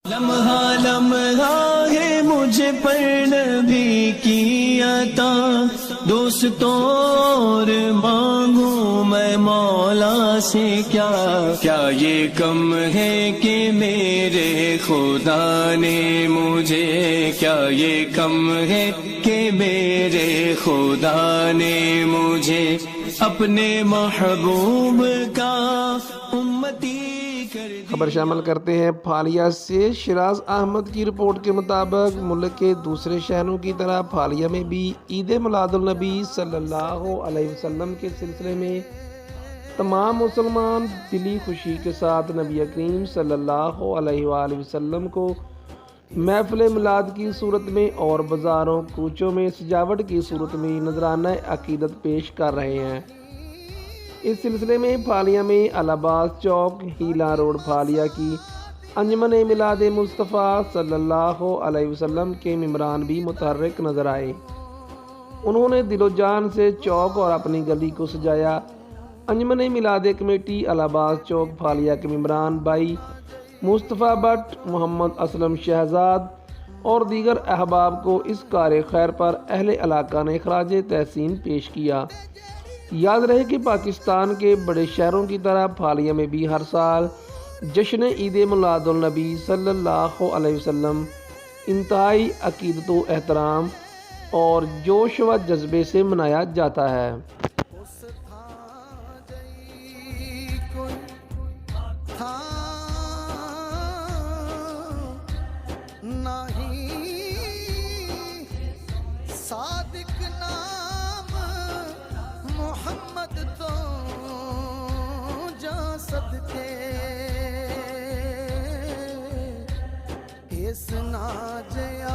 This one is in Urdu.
لمحہ لمحہ ہے مجھے پر نبی کی عطا، دوستوں اور مانگوں میں مولا سے کیا، کیا یہ کم ہے کہ میرے خدا نے مجھے، کیا یہ کم ہے کہ میرے خدا نے مجھے اپنے محبوب کا امتی کر دیا۔ خبر شامل کرتے ہیں پھالیا سے۔ شیراز احمد کی رپورٹ کے مطابق ملک کے دوسرے شہروں کی طرح پھالیا میں بھی عید میلاد النبی صلی اللہ علیہ وسلم کے سلسلے میں تمام مسلمان دلی خوشی کے ساتھ نبی کریم صلی اللہ علیہ وآلہ وسلم کو محفل میلاد کی صورت میں اور بازاروں کوچوں میں سجاوٹ کی صورت میں نذرانہ عقیدت پیش کر رہے ہیں۔ اس سلسلے میں پھالیا میں العباس چوک ہیلا روڈ پھالیا کی انجمن میلاد مصطفیٰ صلی اللہ علیہ وسلم کے ممبران بھی متحرک نظر آئے۔ انہوں نے دل و جان سے چوک اور اپنی گلی کو سجایا۔ انجمن میلاد کمیٹی العباس چوک پھالیا کے ممبران بھائی مصطفیٰ بٹ، محمد اسلم شہزاد اور دیگر احباب کو اس کار خیر پر اہل علاقہ نے خراج تحسین پیش کیا۔ یاد رہے کہ پاکستان کے بڑے شہروں کی طرح پھالیا میں بھی ہر سال جشن عید میلاد النبی صلی اللہ علیہ وسلم انتہائی عقیدت و احترام اور جوش و جذبے سے منایا جاتا ہے۔ صادق نام محمد تو جا صدقے اس ناجیا